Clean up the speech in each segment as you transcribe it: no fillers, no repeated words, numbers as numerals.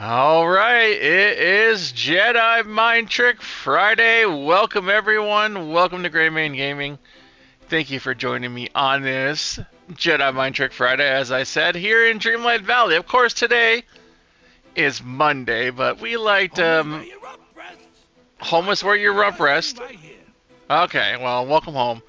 All right, it is Jedi Mind Trick Friday. Welcome everyone. Welcome to Greymane Gaming. Thank you for joining me on this Jedi Mind Trick Friday, as I said, here in Dreamlight Valley. Of course, today is Monday, but we liked home is where you rub rest. Okay, well, welcome home.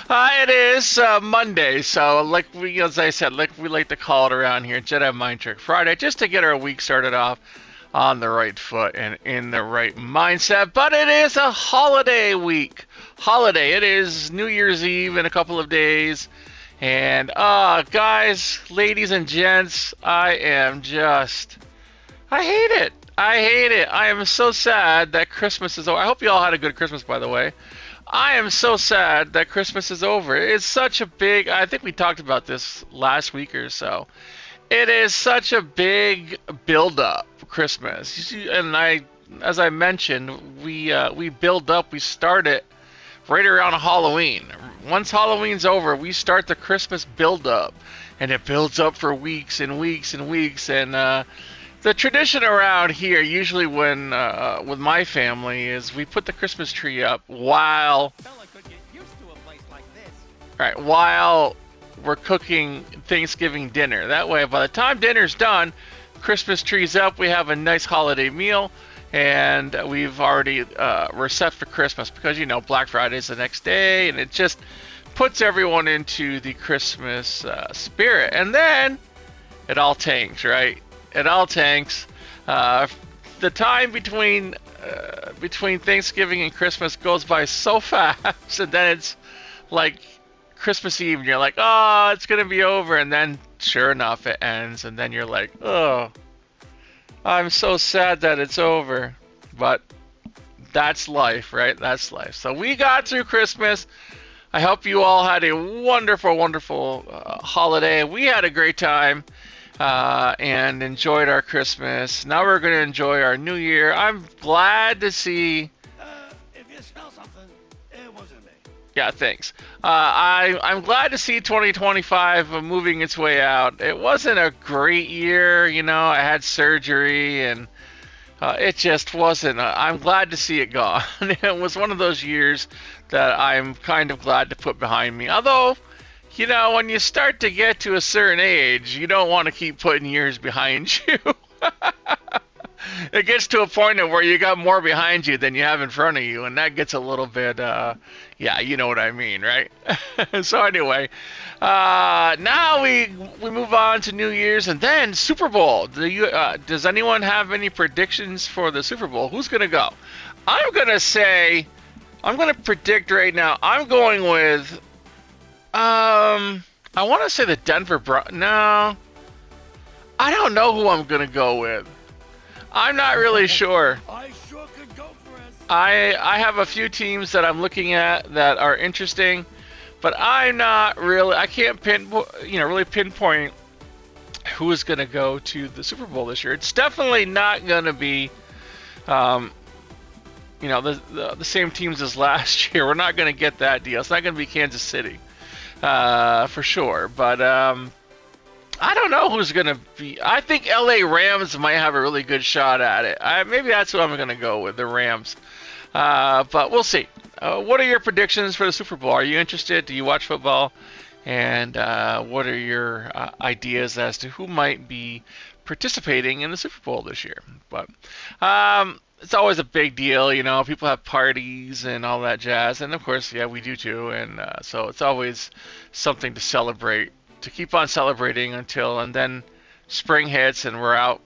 It is Monday, so as I said, like we like to call it around here, Jedi Mind Trick Friday, just to get our week started off on the right foot and in the right mindset. But it is a holiday week. It is New Year's Eve in a couple of days, and guys, ladies and gents, I hate it. I hate it. I am so sad that Christmas is over. I hope you all had a good Christmas, by the way. I am so sad that Christmas is over. It's such a big, I think we talked about this last week or so. It is such a big build-up for Christmas. And as I mentioned, we build up, we start it right around Halloween. Once Halloween's over, we start the Christmas build-up. And it builds up for weeks and weeks and weeks. And the tradition around here, usually when with my family, is we put the Christmas tree up while we're cooking Thanksgiving dinner. That way, by the time dinner's done, Christmas tree's up, we have a nice holiday meal, and we're set for Christmas, because Black Friday's the next day, and it just puts everyone into the Christmas spirit. And then it all tanks, right? It all tanks. The time between Thanksgiving and Christmas goes by so fast, and then it's like Christmas Eve, and you're like, oh, it's gonna be over, and then sure enough, it ends, and then you're like, oh, I'm so sad that it's over. But that's life, right? That's life. So we got through Christmas. I hope you all had a wonderful, wonderful holiday. We had a great time. And enjoyed our Christmas. Now we're going to enjoy our New Year. I'm glad to see... if you smell something, it wasn't me. Yeah, thanks. I'm glad to see 2025 moving its way out. It wasn't a great year, I had surgery, and it just wasn't. I'm glad to see it gone. It was one of those years that I'm kind of glad to put behind me. Although... when you start to get to a certain age, you don't want to keep putting years behind you. It gets to a point of where you got more behind you than you have in front of you, and that gets a little bit, yeah, you know what I mean, right? So anyway, now we move on to New Year's, and then Super Bowl. Does anyone have any predictions for the Super Bowl? Who's going to go? I'm going to predict right now. I'm going with... I want to say the Denver No. I don't know who I'm going to go with. I'm not really sure. I sure could go for it. I have a few teams that I'm looking at that are interesting, but I'm not really... I can't really pinpoint who is going to go to the Super Bowl this year. It's definitely not going to be, the same teams as last year. We're not going to get that deal. It's not going to be Kansas City. For sure, but I don't know who's gonna be. I think LA Rams might have a really good shot at it. Maybe that's what I'm gonna go with, the Rams. But we'll see. What are your predictions for the Super Bowl? Are you interested? Do you watch football? And what are your ideas as to who might be participating in the Super Bowl this year? But it's always a big deal, people have parties and all that jazz, and of course, yeah, we do too, and so it's always something to celebrate, to keep on celebrating and then spring hits, and we're out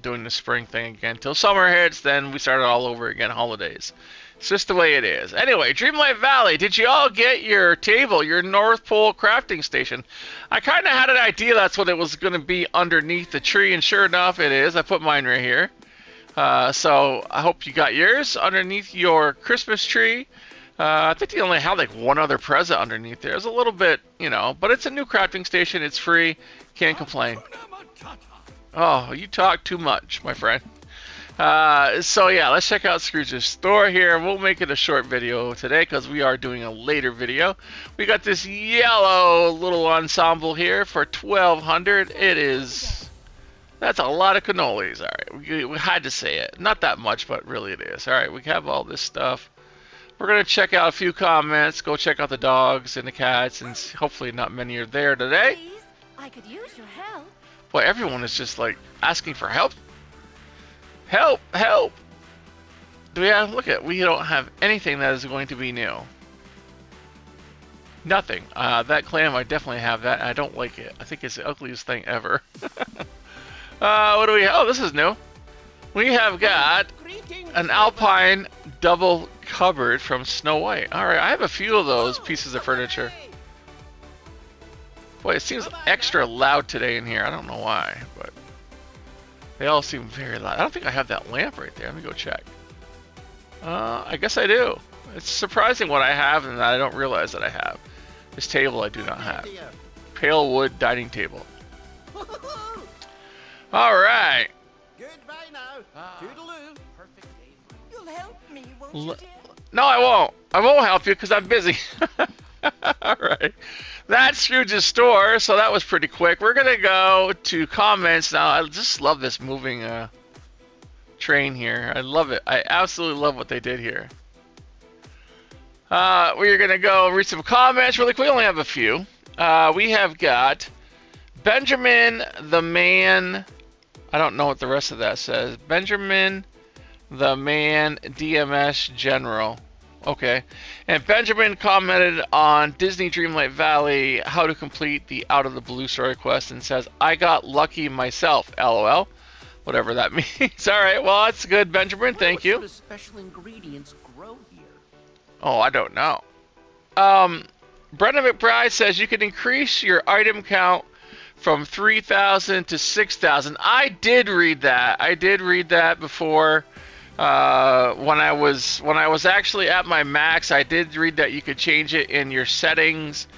doing the spring thing again, till summer hits, then we start it all over again, holidays. It's just the way it is. Anyway, Dreamlight Valley, did you all get your table, your North Pole crafting station? I kind of had an idea that's what it was going to be underneath the tree, and sure enough, it is. I put mine right here. So I hope you got yours underneath your Christmas tree. I think they only have like one other present underneath there. It's a little bit, but it's a new crafting station. It's free. Can't complain. Oh, you talk too much, my friend. So yeah, let's check out Scrooge's store here. We'll make it a short video today because we are doing a later video. We got this yellow little ensemble here for 1,200. It is That's a lot of cannolis. All right, we had to say it. Not that much, but really it is. All right, we have all this stuff. We're going to check out a few comments, go check out the dogs and the cats, and hopefully not many are there today. Please, I could use your help. Boy, everyone is just like asking for help. Help, help. Do we have, look at, we don't have anything that is going to be new. Nothing. That clam, I definitely have that. I don't like it. I think it's the ugliest thing ever. What do we have? Oh, this is new. We have got an alpine double cupboard from Snow White. Alright, I have a few of those pieces of furniture. Boy, it seems extra loud today in here. I don't know why, but they all seem very loud. I don't think I have that lamp right there. Let me go check. I guess I do. It's surprising what I have and that I don't realize that I have. This table I do not have. Pale wood dining table. Alright. Goodbye now. Toodaloo. Perfect day for You'll help me, won't you, dear? No, I won't. I won't help you because I'm busy. Alright. That's Scrooge's store, so that was pretty quick. We're going to go to comments now. I just love this moving train here. I love it. I absolutely love what they did here. We're going to go read some comments really quick. We only have a few. We have got Benjamin the Man. I don't know what the rest of that says. Benjamin the Man DMS General. Okay. And Benjamin commented on Disney Dreamlight Valley how to complete the Out of the Blue story quest and says, I got lucky myself, LOL. Whatever that means. Alright, well, that's good, Benjamin. Thank you. What sort of special ingredients grow here? Oh, I don't know. Brenda McBride says you can increase your item count from 3,000 to 6,000. I did read that. I did read that before. When I was actually at my max, I did read that you could change it in your settings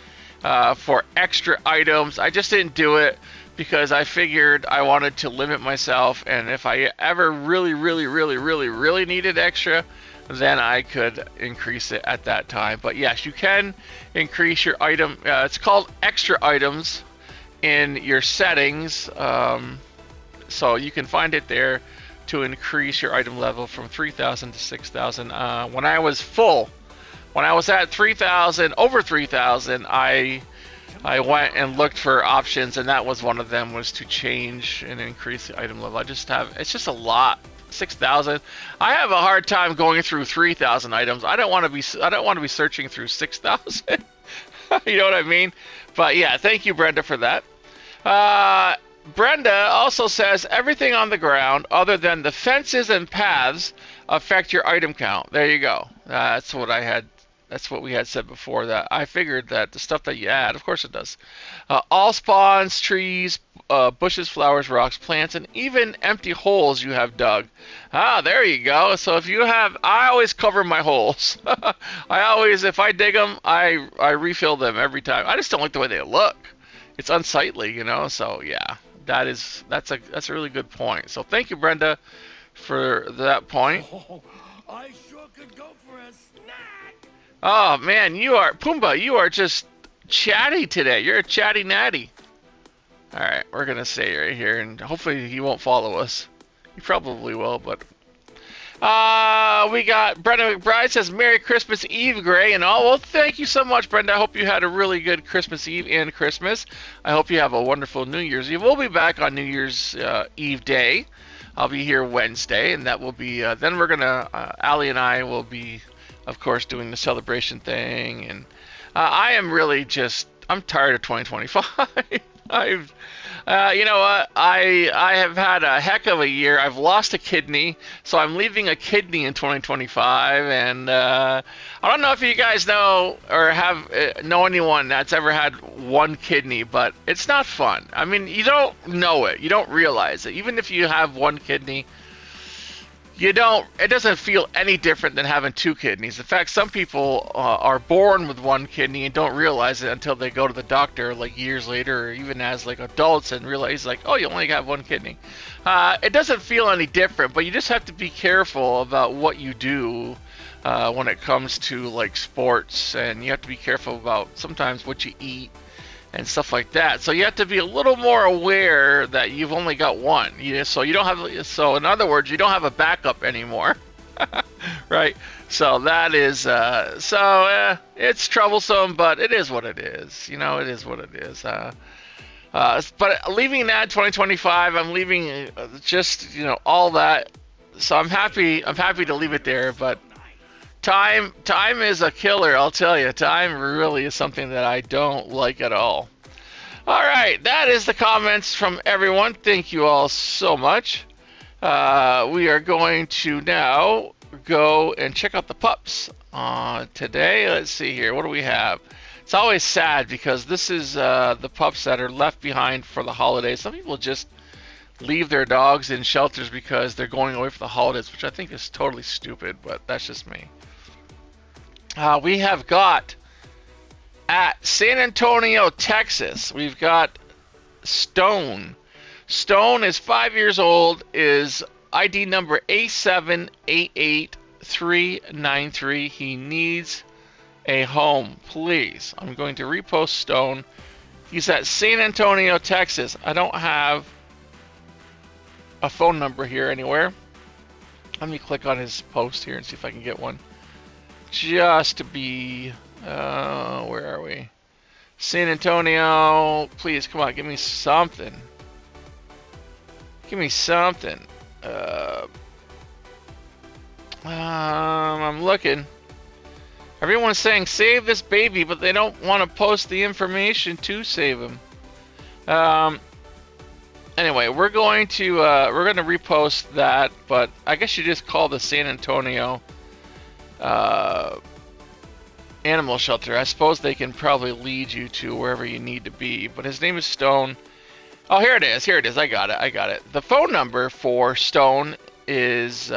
for extra items. I just didn't do it because I figured I wanted to limit myself, and if I ever really needed extra, then I could increase it at that time. But yes, you can increase your item. It's called extra items in your settings, so you can find it there to increase your item level from 3,000 to 6,000. When I was full, when I was at 3,000, over 3,000, I went and looked for options, and that was one of them, was to change and increase the item level. It's just a lot. 6,000. I have a hard time going through 3,000 items. I don't want to be searching through 6,000. You know what I mean? But yeah, thank you, Brenda, for that. Brenda also says everything on the ground other than the fences and paths affect your item count. There you go. That's what I had. That's what we had said before. That I figured that the stuff that you add, of course it does. All spawns, trees, bushes, flowers, rocks, plants, and even empty holes you have dug. Ah, there you go. So if you have, I always cover my holes. If I dig them, I refill them every time. I just don't like the way they look. It's unsightly, you know. So yeah, that's a really good point. So thank you, Brenda, for that point. Oh, I sure could go for a snack. Oh man, Pumbaa, you are just chatty today. You're a chatty natty. Alright, we're gonna say right here, and hopefully he won't follow us. He probably will, but we got Brenda McBride says Merry Christmas Eve, Gray, and all. Well, thank you so much, Brenda. I hope you had a really good Christmas Eve and Christmas. I hope you have a wonderful New Year's Eve. We'll be back on New Year's Eve day. I'll be here Wednesday, and that will be, then we're gonna, Allie and I will be, of course, doing the celebration thing, and I am really I'm tired of 2025. You know what? I have had a heck of a year. I've lost a kidney, so I'm leaving a kidney in 2025. And I don't know if you guys know or know anyone that's ever had one kidney, but it's not fun. I mean, you don't know it. You don't realize it. Even if you have one kidney, it doesn't feel any different than having two kidneys. In fact, some people are born with one kidney and don't realize it until they go to the doctor like years later, or even as like adults, and realize like, oh, you only have one kidney. It doesn't feel any different, but you just have to be careful about what you do when it comes to like sports, and you have to be careful about sometimes what you eat and stuff like that. So you have to be a little more aware that you've only got one. So you don't have. So in other words, you don't have a backup anymore, right? So that is. It's troublesome, but it is what it is. It is what it is. But leaving that 2025, I'm leaving just all that. So I'm happy. I'm happy to leave it there, but. Time is a killer, I'll tell you. Time really is something that I don't like at all. All right, that is the comments from everyone. Thank you all so much. We are going to now go and check out the pups today. Let's see here. What do we have? It's always sad because this is the pups that are left behind for the holidays. Some people just leave their dogs in shelters because they're going away for the holidays, which I think is totally stupid, but that's just me. We have got at San Antonio, Texas, we've got Stone. Stone is 5 years old, is ID number A788393. He needs a home, please. I'm going to repost Stone. He's at San Antonio, Texas. I don't have a phone number here anywhere. Let me click on his post here and see if I can get one. Just to be, where are we? San Antonio, please, come on, give me something. Give me something. I'm looking. Everyone's saying save this baby, but they don't want to post the information to save him. Anyway, we're going to repost that, but I guess you just call the San Antonio animal shelter. I suppose they can probably lead you to wherever you need to be, but his name is Stone. Oh, here it is. I got it. The phone number for Stone is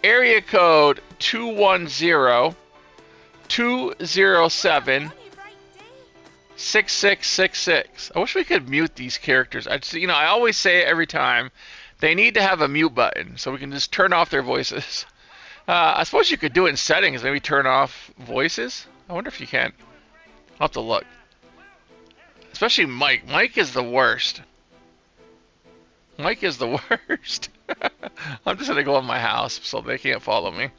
area code 210-207-6666. I wish we could mute these characters. I always say it every time. They need to have a mute button so we can just turn off their voices. I suppose you could do it in settings, maybe turn off voices. I wonder if you can. I'll have to look. Especially Mike. Mike is the worst. Mike is the worst. I'm just going to go in my house so they can't follow me.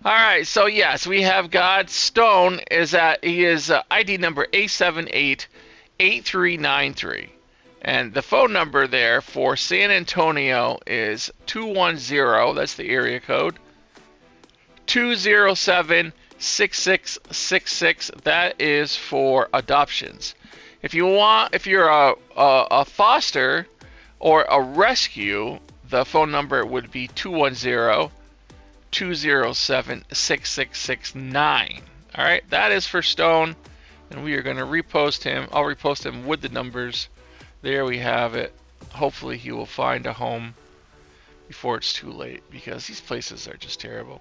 Alright, so yes, we have got Stone. He is ID number A788393. And the phone number there for San Antonio is 210, that's the area code, 207-6666. That is for adoptions. If you're a foster or a rescue, the phone number would be 210-207-6669. All right, that is for Stone, and we are going to repost him. I'll repost him with the numbers. There we have it. Hopefully he will find a home before it's too late, because these places are just terrible.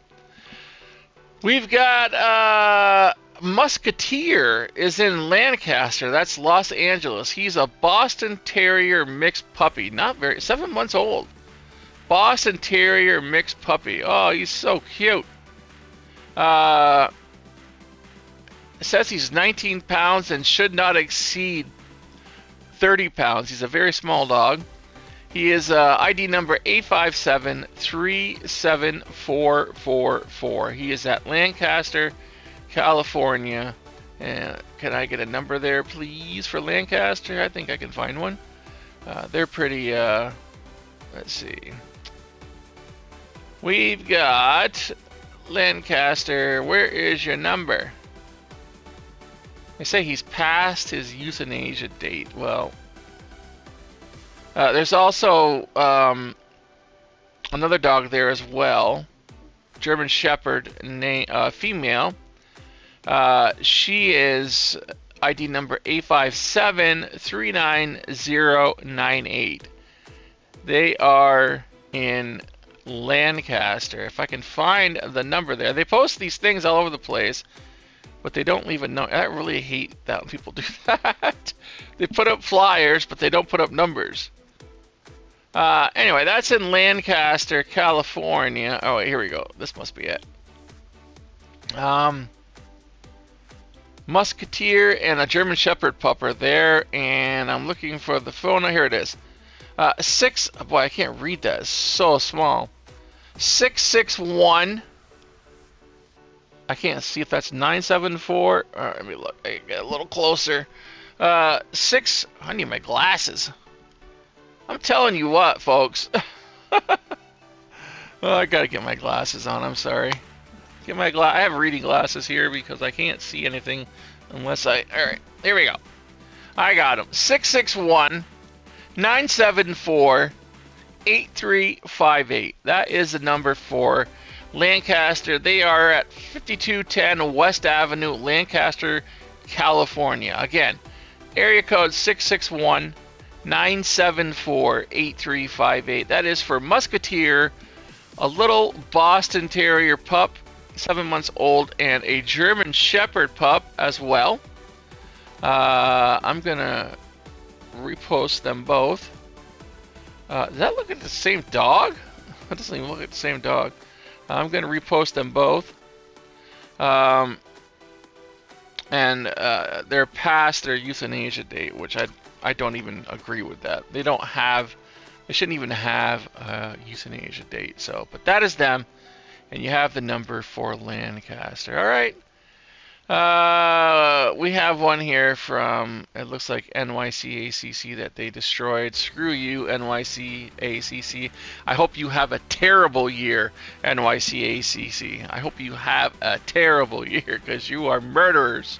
We've got Musketeer is in Lancaster. That's Los Angeles. He's a Boston Terrier mixed puppy. 7 months old. Boston Terrier mixed puppy. Oh, he's so cute. It says he's 19 pounds and should not exceed 30 pounds. He's a very small dog. He is ID number A57374444. He is at Lancaster, California. And can I get a number there, please, for Lancaster? I think I can find one. They're pretty, let's see. We've got Lancaster. Where is your number? They say he's past his euthanasia date. Well, there's also another dog there as well. German Shepherd, female. She is ID number A57399098. They are in Lancaster. If I can find the number there. They post these things all over the place, but they don't leave a note. I really hate that when people do that. They put up flyers, but they don't put up numbers. Anyway, that's in Lancaster, California. Oh, wait, here we go. This must be it. Musketeer and a German Shepherd pup are there, and I'm looking for the phone. Here it is. 6. Boy, I can't read that. It's so small. 661. I can't see if that's 974. Let me look. I get a little closer. 6. I need my glasses. I'm telling you what, folks. Oh, I gotta get my glasses on. I'm sorry. Get my I have reading glasses here because I can't see anything unless I. All right, here we go. I got them. 661 974 8358. That is the number for Lancaster. They are at 5210 West Avenue, Lancaster, California. Again, area code 661 974 8358. That is for Musketeer, a little Boston Terrier pup, 7 months old, and a German Shepherd pup as well. I'm gonna repost them both. Does that look at the same dog? That doesn't even look at the same dog. I'm gonna repost them both. And they're past their euthanasia date, which I don't even agree with that. They shouldn't even have a euthanasia date. So, but that is them, and you have the number for Lancaster. All right. We have one here from, it looks like NYCACC that they destroyed. Screw you, NYCACC. I hope you have a terrible year, NYCACC. I hope you have a terrible year because you are murderers.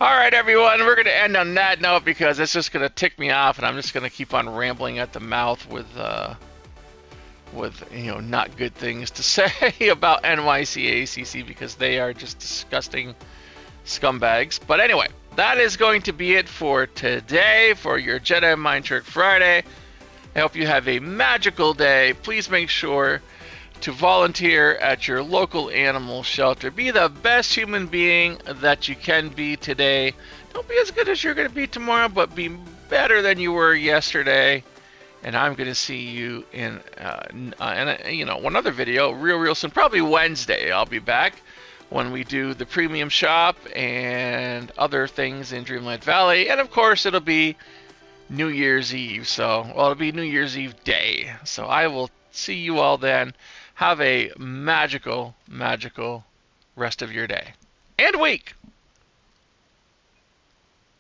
All right, everyone, we're going to end on that note because it's just going to tick me off, and I'm just going to keep on rambling at the mouth with not good things to say about NYCACC because they are just disgusting scumbags. But anyway, that is going to be it for today for your Jedi Mind Trick Friday. I hope you have a magical day. Please make sure to volunteer at your local animal shelter. Be the best human being that you can be today. Don't be as good as you're going to be tomorrow, but be better than you were yesterday. And I'm going to see you in one other video real soon. Probably Wednesday I'll be back when we do the premium shop and other things in Dreamlight Valley. And of course it'll be New Year's Eve. It'll be New Year's Eve day. So I will see you all then. Have a magical rest of your day and week.